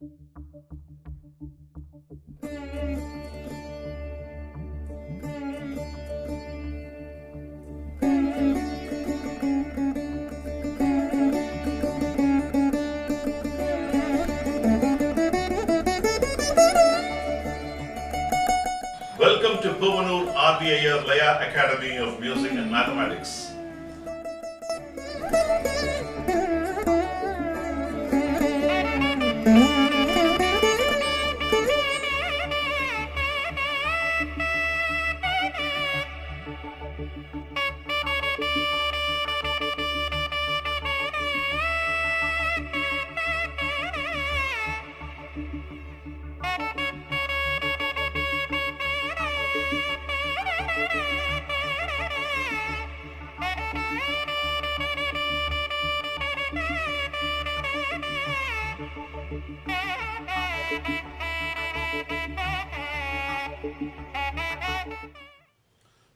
Welcome to Puvanur RBIR Laya Academy of Music and Mathematics.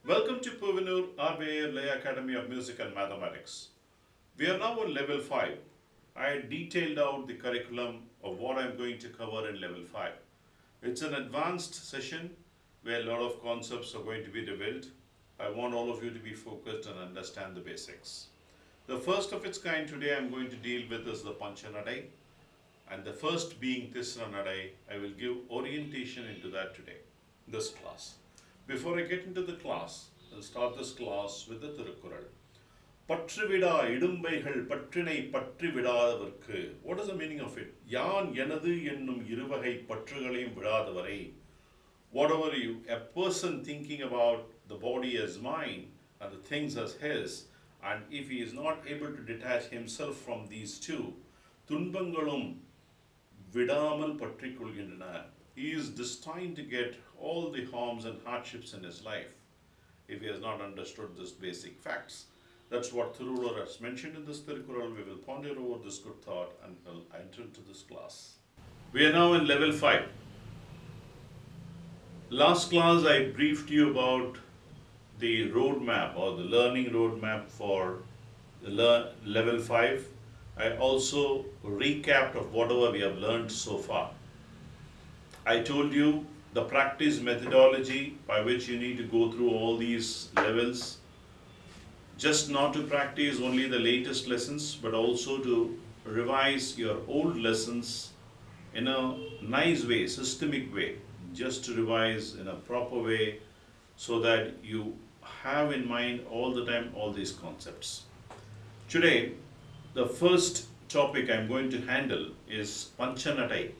Welcome to Puvanur RBIR Laya Academy of Music and Mathematics. We are now on level 5. I detailed out the curriculum of what I am going to cover in level 5. It's an advanced session where a lot of concepts are going to be revealed. I want all of you to be focused and understand the basics. The first of its kind today I am going to deal with is the Pancha Nadai, and the first being Tisra Nadai. I will give orientation into that today, this class. Before I get into the class, I'll start this class with the Tirukkural. Pattrivida idumbaygal patrinai pattrividadavarkku. What is the meaning of it? Yan yanadu ennum iruvagai patrugalayum vidadavarai. Whatever a person thinking about the body as mine and the things as his, and if he is not able to detach himself from these two, Tunbangalum vidamal pattrikolgindana. He is destined to get all the harms and hardships in his life if he has not understood these basic facts. That's what Thiruvalar has mentioned in this Tirukkural. We will ponder over this good thought and will enter into this class. We are now in level 5. Last class I briefed you about the roadmap or the learning roadmap for the level 5. I also recapped of whatever we have learned so far. I told you the practice methodology by which you need to go through all these levels, just not to practice only the latest lessons, but also to revise your old lessons in a nice way, systemic way, just to revise in a proper way so that you have in mind all the time all these concepts. Today, the first topic I'm going to handle is Pancha Nadai.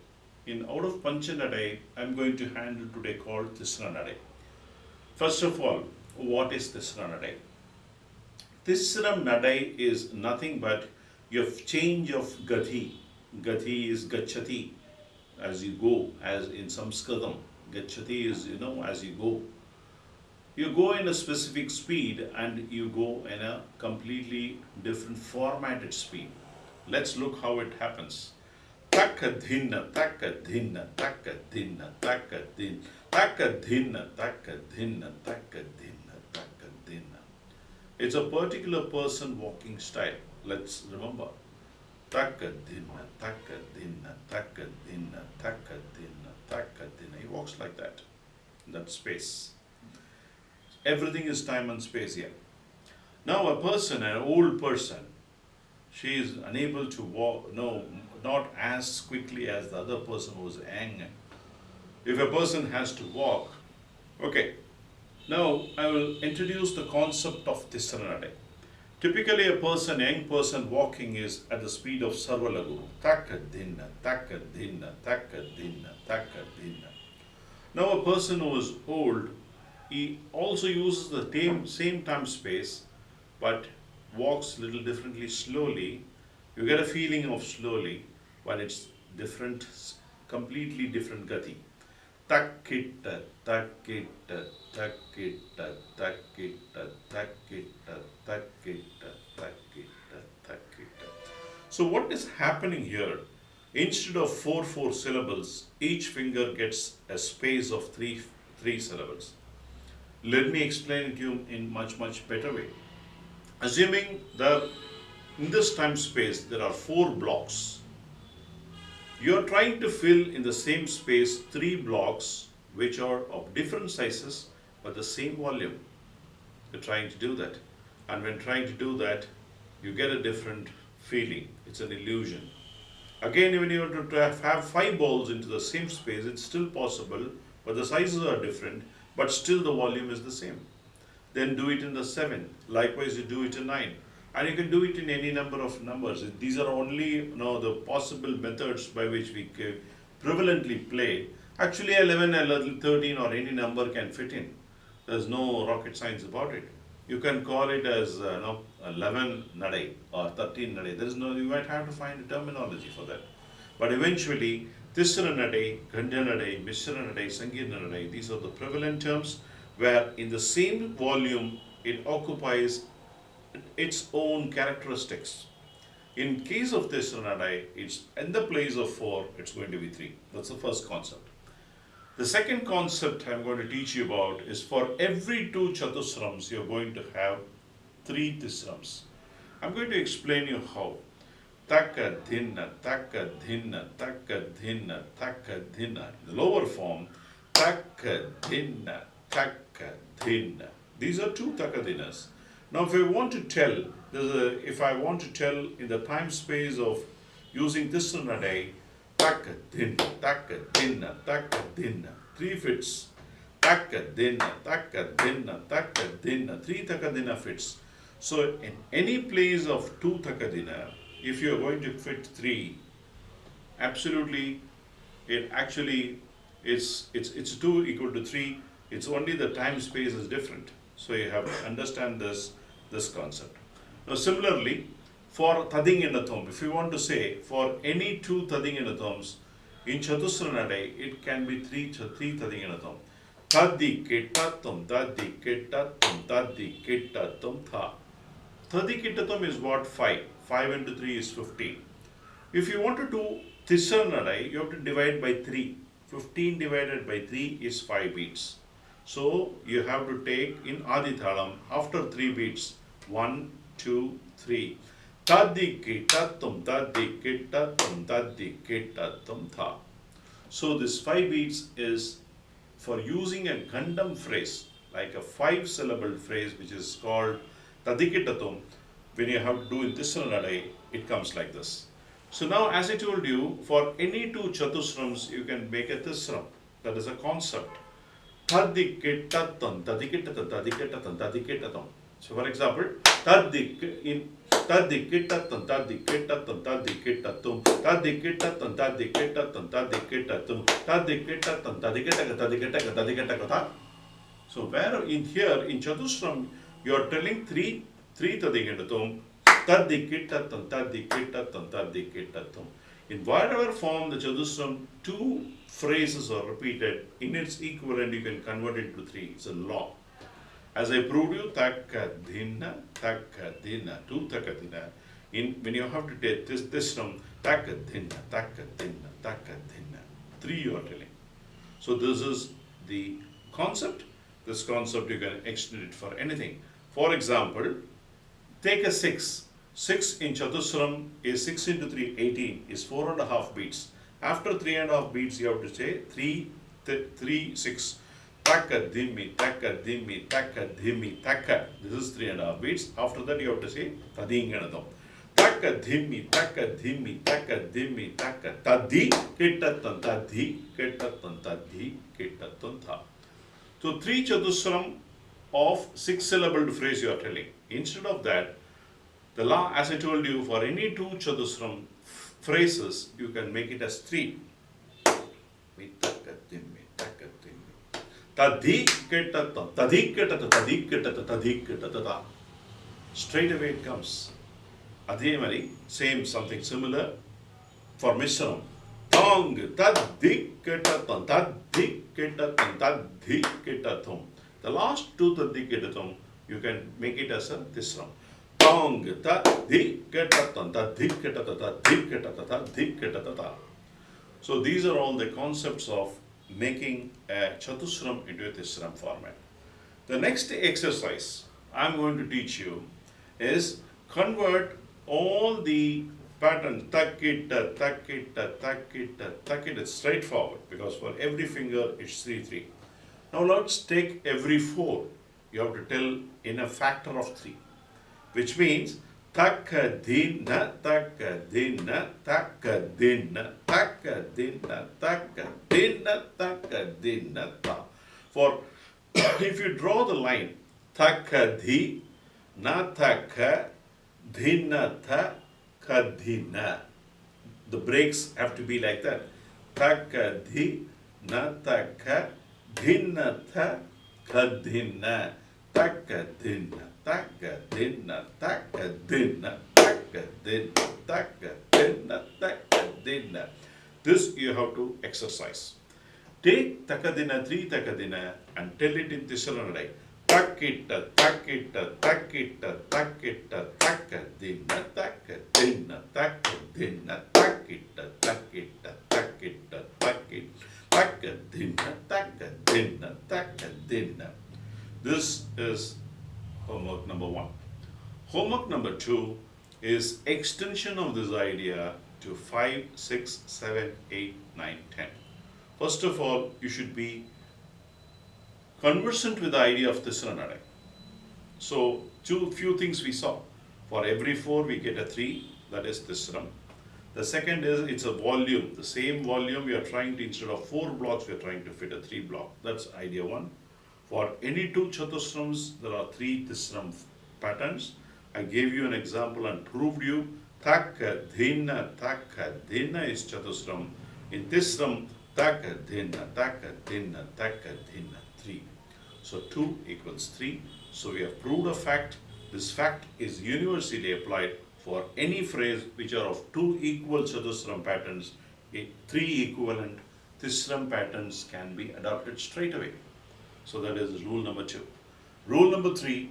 Out of Pancha Nadai, I'm going to handle today called Tisra Nadai. First of all, what is Tisra Nadai? Tisra Nadai is nothing but your change of gati. Gati is gachati, as you go, as in Sanskritam. Gachati is, as you go. You go in a specific speed and you go in a completely different formatted speed. Let's look how it happens. Takadhinna, takadhinna, takadhinna, takadhinna, takadhinna, takadhinna, takadhinna, takadhinna. It's a particular person walking style. Let's remember. Takadhinna, takadhinna, takadhinna, takadhinna, takadhinna. He walks like that, in that space. Everything is time and space here. Now a person, an old person, she is unable to walk, not as quickly as the other person who is young. If a person has to walk, okay. Now I will introduce the concept of Tisra Nadai. Typically a person, young person walking is at the speed of Sarvalagu. Takadhinna, takadhinna, takadhinna, takadhinna. Now a person who is old, he also uses the same time space, but walks a little differently, slowly. You get a feeling of slowly, but it's different, completely different gati. Takitta, takitta, takitta, takitta, takitta, takitta, takitta, takitta. So what is happening here? Instead of four syllables, each finger gets a space of three syllables. Let me explain it to you in much better way. Assuming that in this time space there are 4 blocks. You're trying to fill in the same space three blocks which are of different sizes but the same volume. You're trying to do that. And when trying to do that, you get a different feeling. It's an illusion. Again, when you want to have five balls into the same space, it's still possible, but the sizes are different, but still the volume is the same. Then do it in the 7. Likewise, you do it in 9. And you can do it in any number of numbers. These are only the possible methods by which we can prevalently play. Actually, 11, 13 or any number can fit in. There's no rocket science about it. You can call it as 11 Nadai or 13 Nadai. There is no, you might have to find a terminology for that. But eventually, Tisra Nadai, Gandha Nadai, Mishra Nadai, Sankirna Nadai, these are the prevalent terms where in the same volume it occupies its own characteristics. In case of Tisra Nadai, it's in the place of 4, it's going to be 3. That's the first concept. The second concept I'm going to teach you about is for every 2 chatusrams, you're going to have 3 tisrams. I'm going to explain you how. Taka dhinna, taka dhinna, taka dhinna, taka dhinna. The lower form, taka dhinna, taka dhinna. These are 2 takadinas. Now, if I want to tell in the time space of using Tisra Nadai, taka dhinna, taka dhinna, taka dhinna. 3 fits. Taka dhinna, taka dhinna, taka dhinna. 3 takadina fits. So in any place of 2 takadina, if you are going to fit 3, absolutely, it actually it's 2 equal to 3. It's only the time space is different. So you have to understand this concept. Now similarly, for Tadinginatham, if you want to say for any 2 Tadinginathams, in Chatusra Nadai, it can be 3 Tadinginatham. Tadi Ketatham, Tadi Ketatham, Tadi Ketatham Tha. Tadi Ketatham is what? 5. 5 into 3 is 15. If you want to do Tisra Nadai, you have to divide by 3. 15 divided by 3 is 5 beats. So you have to take in Adithalam after 3 beats 1, 2, 3. Tadi Ketatham, Tadi Ketatham, Tadi Ketatham Tha. So this 5 beats is for using a Gandam phrase, like a 5-syllable phrase which is called Tadi Ketatham. When you have to do in Tisra Nadai, it comes like this. So now, as I told you, for any 2 chatusrams, you can make a tisram. That is a concept. Tadi Ketatham, Tadi Ketatham, Tadi Ketatham, Tadi Ketatham. So for example, Tadi Ketatham, Tadi Ketatham, Tadi Ketatham, Tadi Ketatham, Tadi Ketatham, Tadi Ketatham, Tadi Ketatham, Tadi Ketatham, Tadi Ketatham, Tadi Ketatham. So where in here, in chatusram, you are telling 3 Tadi Ketatham, Tadi Ketatham, Tadi Ketatham, Tadi Ketatham. In whatever form the chatusram, 2 phrases are repeated, in its equivalent you can convert it to 3. It's a law. As I proved you, takadina, 2 takadina. When you have to take this from takadina, 3 you are telling. So this is the concept. This concept you can extend it for anything. For example, take a 6. 6 in chatusram is 6 into 3, 18, is 4.5 beats. After 3.5 beats, you have to say 3, 6. Taka, dhimmi, taka, dhimmi, taka, dhimmi, taka. This is 3.5 beats. After that, you have to say Tadinganatham. Taka, dhimmi, taka, dhimmi, taka, dhimmi, taka. Tadi, ketatham, tadi, ketatham, tadi, ketatham, tha. So 3 chatusram of 6-syllabled phrase you are telling. Instead of that, the law, as I told you, for any 2 chatusram phrases, you can make it as 3. Tadi ketatham, tadi ketatham, tadi ketatham, tadi ketatham. Straight away it comes. Adhemari, same, something similar for Mishram. Tang, tadi ketatham, tadi ketatham, tadi ketatham. The last 2 tadi ketatham, you can make it as a tisram. Tang, tadi ketatham, tadi ketatham, tadi ketatham, tadi ketatham. So these are all the concepts of making a chatusram into a tisram format. The next exercise I'm going to teach you is convert all the pattern, takita, takita, takita, takita. It's straightforward because for every finger it's 3, 3. Now let's take every 4. You have to tell in a factor of 3, which means takadina, takadina, takadina, takadina, takadina, takadina, ta. For if you draw the line, takadi, na taka, dhinata, kadhina. The breaks have to be like that. Takadhi, nataka, dhinata, kadhina, takadhina, takadhina, takadhina, takadhina, takadhina, takadhina. This you have to exercise. Take takadina, 3 takadina and tell it in Tisra Nadai. Takita, takita, takita, takita, takadina, takadina, takadina, takita, takita, takita, takita, takadina, takadina, takadina. This is homework number 1. Homework number 2 is extension of this idea to 5, 6, 7, 8, 9, 10. First of all, you should be conversant with the idea of Tisra Nadai. So, few things we saw. For every 4, we get a 3, that is Tisram. The second is it's a volume. The same volume we are trying to, instead of 4 blocks, we are trying to fit a 3 block. That's idea 1. For any 2 Chatusrams, there are 3 Tisram patterns. I gave you an example and proved you. Takadhina is Chatusram. In Tisram, takadhina, takadhina, takadhina. 3. So 2 equals 3. So we have proved a fact. This fact is universally applied for any phrase which are of 2 equal Chatusram patterns. 3 equivalent Tisram patterns can be adopted straight away. So that is rule number 2. Rule number 3,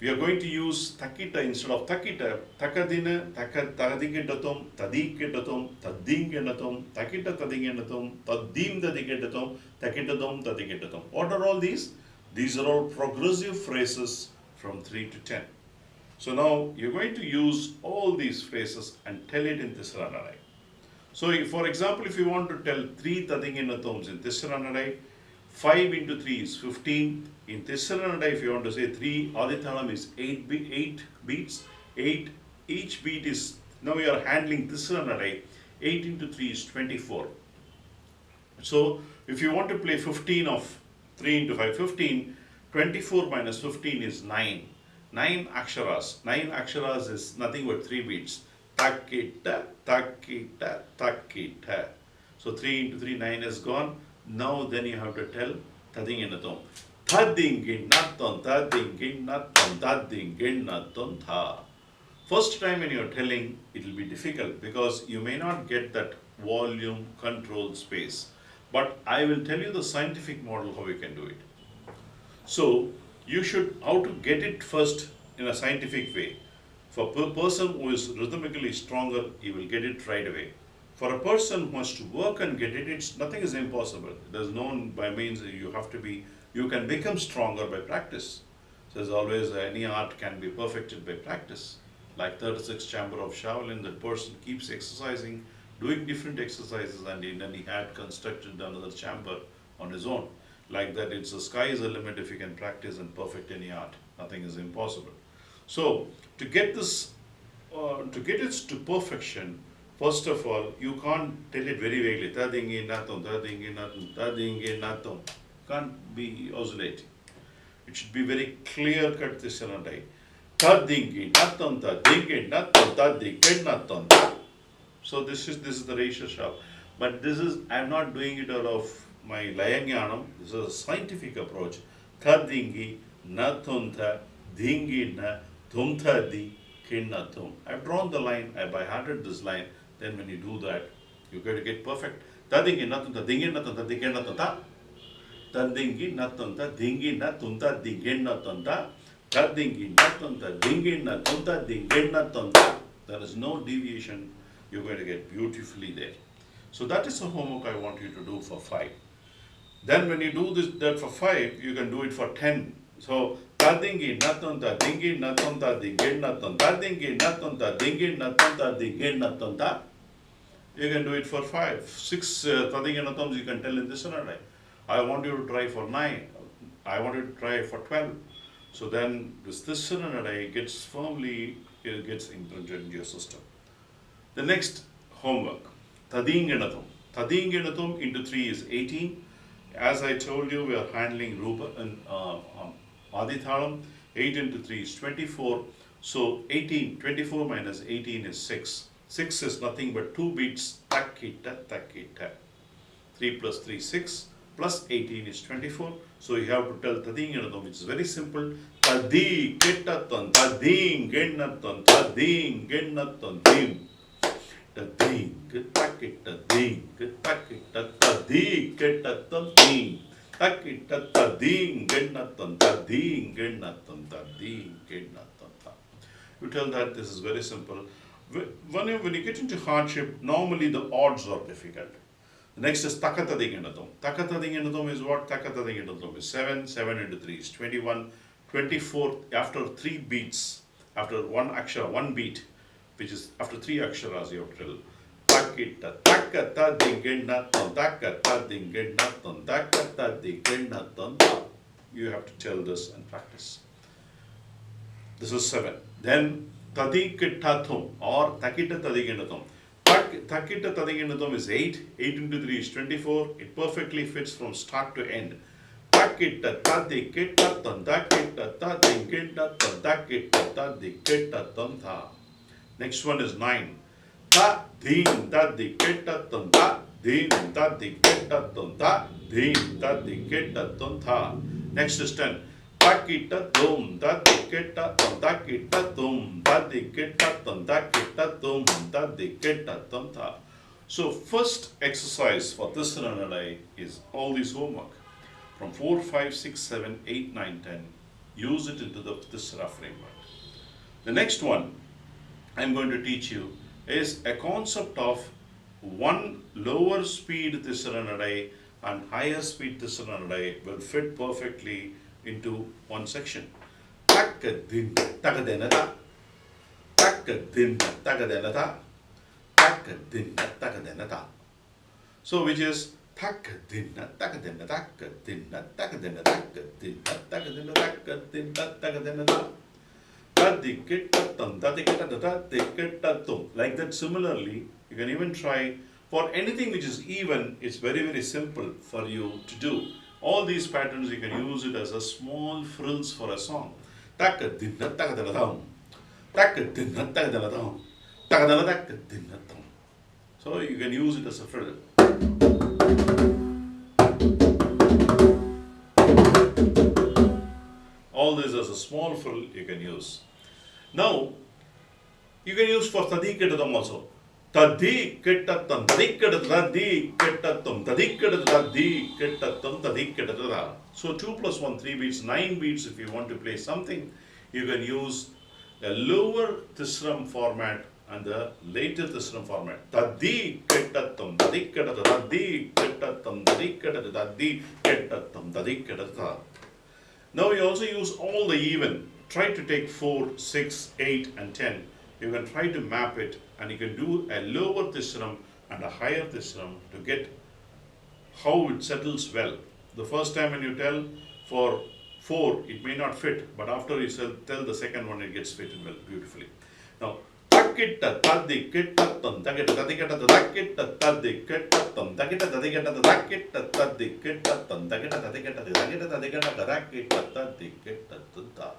we are going to use takita instead of takita. Takadina, tadikedatum, tadikedatum, tadingedatum, takita tadingedatum, tadim tadikedatum, takitatum tadikedatum. What are all these? These are all progressive phrases from 3 to 10. So now you're going to use all these phrases and tell it in Tisra Nadai. So for example, if you want to tell 3 tadingenatums in Tisra Nadai, 5 into 3 is 15. In Tisra Nadai, if you want to say 3, Adithalam is 8 beats. 8, each beat is, now we are handling Tisra Nadai, 8 into 3 is 24. So if you want to play 15 of 3 into 5, 15, 24 minus 15 is 9. 9 aksharas. 9 aksharas is nothing but 3 beats. Takita, takita, takita. So 3 into 3, 9 is gone. Now then you have to tell tadingenatum. Tadingenatum, tadingenatum, tadingenatum, tha. First time when you are telling, it will be difficult because you may not get that volume control space. But I will tell you the scientific model how you can do it. So you should, how to get it first in a scientific way. For a person who is rhythmically stronger, he will get it right away. For a person who has to work and get it, nothing is impossible. There's no by means you have to be, you can become stronger by practice. So as always, any art can be perfected by practice. Like 36 chamber of Shaolin, that person keeps exercising, doing different exercises, and then he had constructed another chamber on his own. Like that, it's the sky is the limit if you can practice and perfect any art. Nothing is impossible. So to get this, to get it to perfection, first of all, you can't tell it very vaguely. Tadingi natum, tadingi natum, tadingi natum. Can't be oscillating. It should be very clear cut Tisra Nadai. Tadingi natum, tadingi natum, tadingi natum. So this is the ratio sharp. But this is, I'm not doing it out of my Layanyanam. This is a scientific approach. Tadingi natunta, dingi na, tumta di, kinnatum. I've drawn the line, I by hearted this line. Then when you do that, you got to get perfect. Tadingi natunta, dingi natunta, dingi natunta. Tadingi natunta, dingi natunta, dingi natunta. Tadingi natunta, dingi natunta, dingi natunta. There is no deviation. You're going to get beautifully there. So that is the homework I want you to do for 5. Then when you do that for 5, you can do it for 10. So Tadingi natonta, dingi natonta, dingi natonta, dingi natonta, dingi natonta, dingi natonta. You can do it for 5, 6 tadingi natons you can tell in this Nadai. I want you to try for 9. I want you to try for 12. So then this Nadai gets firmly gets imprinted into your system. The next homework, Tadingenathum. Tadingenathum into 3 is 18. As I told you, we are handling Rupa and Adithalam. 8 into 3 is 24. So 24 minus 18 is 6. 6 is nothing but 2 beats, takita, takita. 3 plus 3, 6, plus 18 is 24. So you have to tell Tadingenathum, which is very simple. Tadi, ketathan, tading, genathon, tading, genathon, dim. Tading, takita, ding, takita, tadi, ketathan, ding. Takita, tading, genathon, tading, genathon, tading, genathon. You tell that this is very simple. When you get into hardship, normally the odds are difficult. The next is Takatadingenathum. Takatadingenathum is what? Takatadingenathum is 7. 7 into 3 is 21. 24 after 3 beats, after one akshara, 1 beat, which is after 3 aksharas you have to tell. Takita, takatadingenathum, takatadingenathum, takatadingenathum. You have to tell this and practice. This is 7. Then Tadikitathum or Takita Tadingenathum. Takita Tadingenathum is 8. 8 into 3 is 24. It perfectly fits from start to end. Takita Tadikitathum, Takita Tadingenathum, Takita Tadikitathum tha. Next one is 9. Ta din tadikitathum, ta din tadikitathum, ta din tadikitathum tha. Next is 10. Takitathum, tadikitathum, takitathum, tadikitathum, takitathum, tadikitathum tha. So first exercise for Tisra Nadai is all this homework. From 4, 5, 6, 7, 8, 9, 10. Use it into the Tisra framework. The next one I'm going to teach you is a concept of one lower speed Tisra Nadai and higher speed Tisra Nadai will fit perfectly into one section. Takadin, takadenata, takadin, takadenata, takadin, takadenata. So which is takadinna, takadinna, takadinna, takadinna, takadinna, takadinna, takadinna, takadinna. Like that, similarly, you can even try for anything which is even. It's very, very simple for you to do. All these patterns you can use it as a small frills for a song. So you can use it as a frill. All this as a small frill you can use. Now, you can use for Tadikitathum also. Tadikitathum, Tadikitathum, Tadikitathum, Tadikitathum, Tadikitathum. So 2 plus 1, 3 beats, 9 beats if you want to play something. You can use a lower Tisram format and the later Tisram format. Tadikitathum, Tadikitathum, Tadikitathum, Tadikitathum, Tadikitathum, Tadikitathum. Now you also use all the even. Try to take 4, 6, 8 and 10. You can try to map it and you can do a lower Tisram and a higher Tisram to get how it settles well. The first time when you tell for 4, it may not fit, but after you tell the second one, it gets fitted well, beautifully. Now, takita tadikitathum, takita tadikitathum, takita tadikitathum, takita tadikitathum, takita tadikitathum, takita tadikitathum, takita tadikitathum.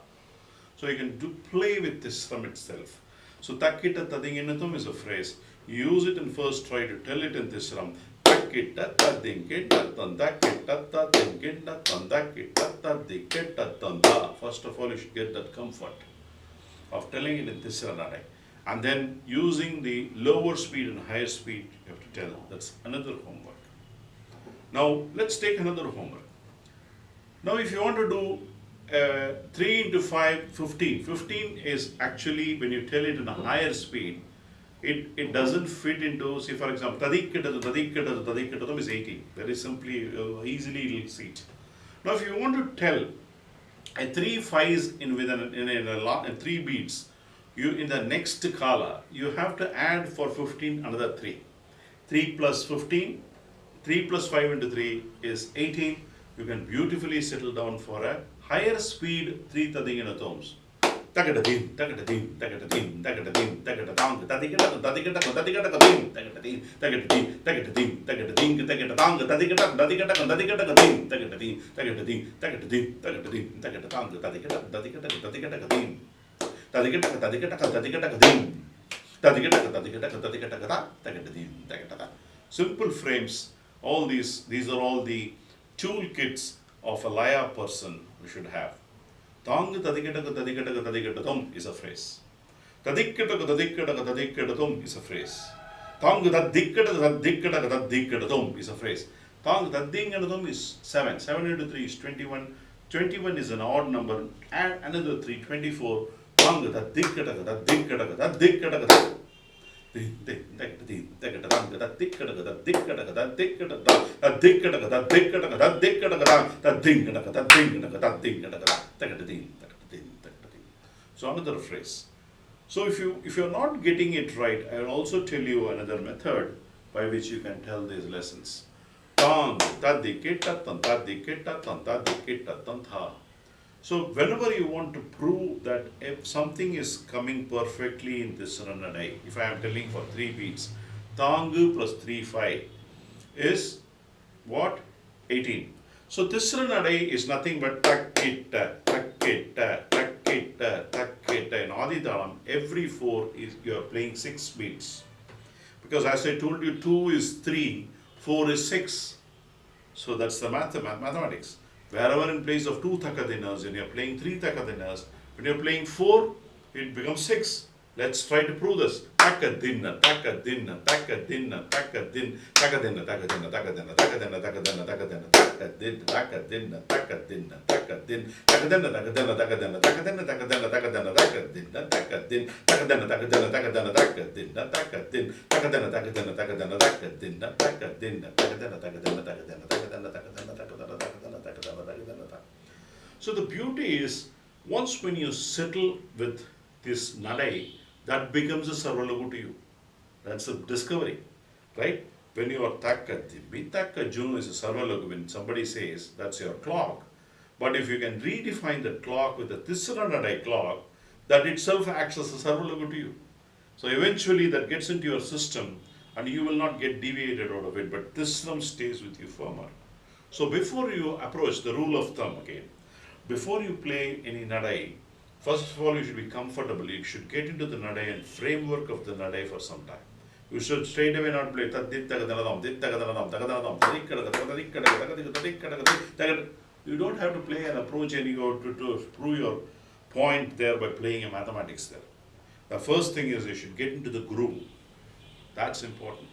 So you can play with this from itself. So Takita Tadingenathum is a phrase. Use it and first try to tell it in this ram. Takita Tadingenathum, Takita Tadingenathum, Takita Tadingenathum. First of all, you should get that comfort of telling it in Tisra Nadai. And then using the lower speed and higher speed, you have to tell. That's another homework. Now, let's take another homework. Now, if you want to do 3 into 5, 15. 15 is actually, when you tell it in a higher speed, it doesn't fit into, say for example, tadikitathum is 18. Very simply, easily it will see it. Now if you want to tell a three fives in 3 beats. You in the next kala you have to add for 15 another 3. 3 plus 15, 3 plus 5 into 3 is 18. You can beautifully settle down for a higher speed 3 tadinganatoms. Takatadim, takatadim, takatadim, takatadim, takatatang, tatikata, tatikata, tatikatadim, takatadim, takatadim, takatadim, takatadim, takatatang, tatikata, tatikata, tatikatadim, takatadim, takatadim, takatadim, takatadim, takatatang, tatikata, tatikata, tatikatadim, tatikata, tatikata, tatikatadim, tatikata, tatikata, tatikata, takatadim, takatata. Simple frames, all these are all the toolkits of a laya person we should have. Tang tadikataka tadikataka tadikatatum is a phrase. Tadikkataka tadikkataka tadikkatatum is a phrase. Tang tadikkataka tadikkataka tadikkatatum is a phrase. Tang tadingatatum is 7. 7 into 3 is 21. 21 is an odd number. Add another 3, 24. Tang tadikkataka tadikkataka tadikkataka. So another phrase. So if you're not getting it right, I will also tell you another method by which you can tell these lessons. So whenever you want to prove that if something is coming perfectly in this Nadai, if I am telling for 3 beats, Tangu plus 3, 5 is what? 18. So Tisra Nadai is nothing but takkita, takkita, takkita, takkita. In Adi Talam, every 4 is you are playing 6 beats. Because as I told you, 2 is 3, 4 is 6. So that's the mathematics. Wherever in place of 2 takadinas, and you're playing 3 takadinas, when you're playing 4, it becomes 6. Let's try to prove this. Takadina, takadina, takadina, takadin, takadina, takadina, takadina, takadina, takadina, takadina, takadin, takadina, takadina, takadin, takadina, takadina, takadina, takadina, takadina, takadina, takadina, takadin, takadina, takadina, takadina, takadina, takadin, takadina, takadina, takadina, takadina, takadina, takadina, takadina, takadina. So the beauty is, once when you settle with this Nadai, that becomes a Sarvalagu to you. That's a discovery, right? When you are Takka, Bitaka Juno is a Sarvalagu. When somebody says that's your clock, but if you can redefine the clock with the Tisra Nadai clock, that itself acts as a Sarvalagu to you. So eventually that gets into your system and you will not get deviated out of it, but Tisram stays with you firmer. So before you approach the rule of thumb again, before you play any Nadai, first of all, you should be comfortable. You should get into the Nadai and framework of the Nadai for some time. You should straight away not play. You don't have to play and approach any to prove your point there by playing a mathematics there. The first thing is you should get into the groove. That's important.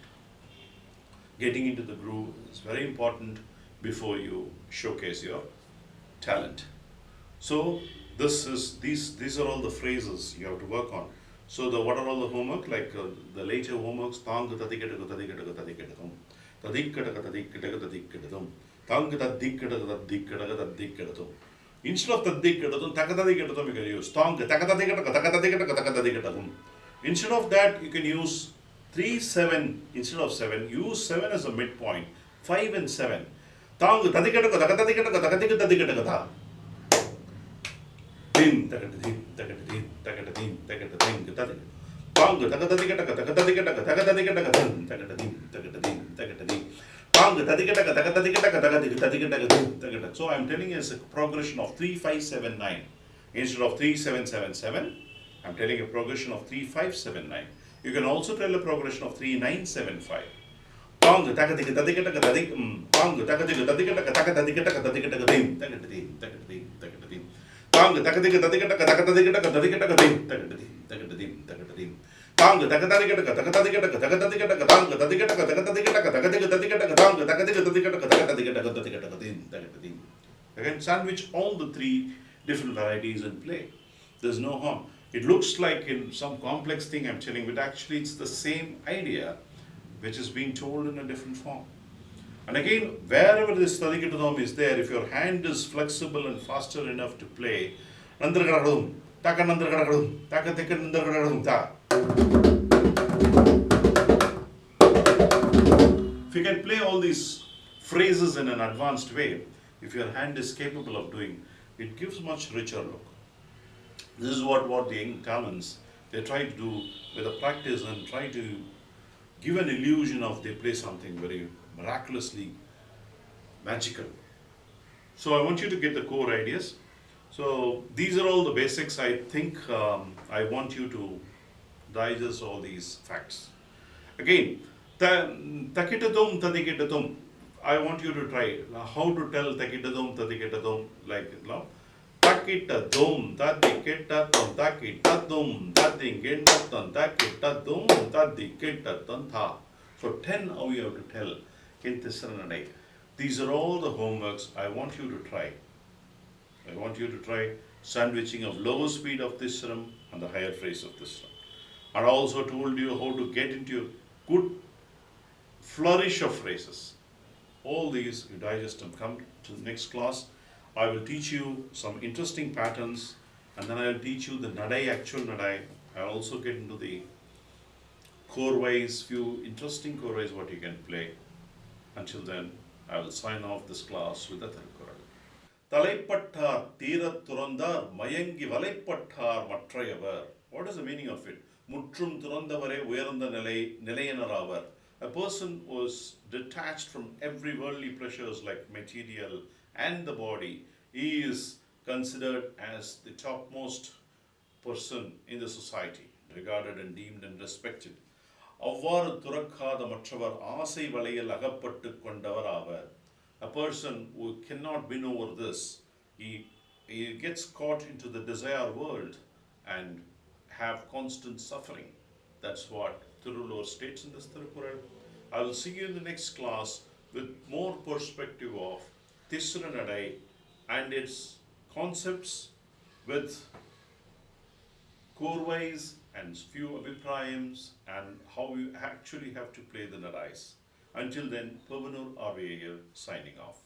Getting into the groove is very important before you showcase your talent. So these are all the phrases you have to work on. So what are all the homework? Like the later homeworks, tang tadikata tadikata tadikata tadikkata tadikkata tadikkata tang tadikkata tadikkata tadikkata. Instead of tadikkata takatadikata you can use tang takatadikata takatadikata takatadikata. Instead of that you can use 3 7 instead of 7. Use 7 as a midpoint. 5 and 7. Tang tadikata takatadikata takatadikata tadikkata. Din takatadim takatadim takatadim takatadim takatadim pang takatadikata takatadikata takatadikata takatadim takatadim takatadim pang takatadikata takatadikata takatadikata takatadim. So I'm telling you it's a progression of 3 5 7 9 instead of 3 7 7 7. I'm telling a progression of 3 5 7 9. You can also tell a progression of 3 9 7 5. Pang takatadikata takatadikata pang takatadikata takatadikata takatadikata takatadim takatadim takatadim. Tang takadika tadikata takatadikata takatadikata takatadim takatadim. Tang takatadikata takatadikata takatadikata tang tadikata takatadikata takatadikata tang takatadikata takatadikata takatadim. Again, sandwich all the 3 different varieties in play. There's no harm. It looks like in some complex thing I'm telling, but actually it's the same idea which is being told in a different form. And again, wherever this Tadikitadom is there, if your hand is flexible and faster enough to play, Nandargadadum, Taka Nandargadadum, Taka Taka Nandargadadum, Ta. If you can play all these phrases in an advanced way, if your hand is capable of doing, it gives much richer look. This is what the young talents, they try to do with a practice and try to give an illusion of they play something very miraculously magical. So I want you to get the core ideas. So these are all the basics. I think I want you to digest all these facts. Again, takitadum tadikitadum. I want you to try how to tell takitadum tadikitadum like takitadum tadikitadum takitadum tadikitadum takitadum tadikitadum tha. So 10 how you have to tell in Tisra Nadai. These are all the homeworks I want you to try. I want you to try sandwiching of lower speed of Tisram and the higher phrase of Tisram. And I also told you how to get into a good flourish of phrases. All these you digest and come to the next class. I will teach you some interesting patterns and then I will teach you the Nadai, actual Nadai. I will also get into the core wise, few interesting core wise what you can play. Until then, I will sign off this class with the Thirukural. Talaipattar Tira Turandar Mayangi Valaipattar Matrayavar. What is the meaning of it? Mutrum Turandavare Uyaranda Nilayanaravar. A person was detached from every worldly pleasures like material and the body. He is considered as the topmost person in the society, regarded and deemed and respected. அவ்வாறு துறக்காத மற்றவர் ஆசை வலையில் அகப்பட்டு கொண்டவர் ஆவர். A person who cannot win over this, he gets caught into the desire world and have constant suffering. That's what Tirulur states in this Thirukural. I will see you in the next class with more perspective of Tisra Nadai and its concepts with core-wise and few abhiprayams and how you actually have to play the Nadais. Until then, Pavanur Avayar signing off.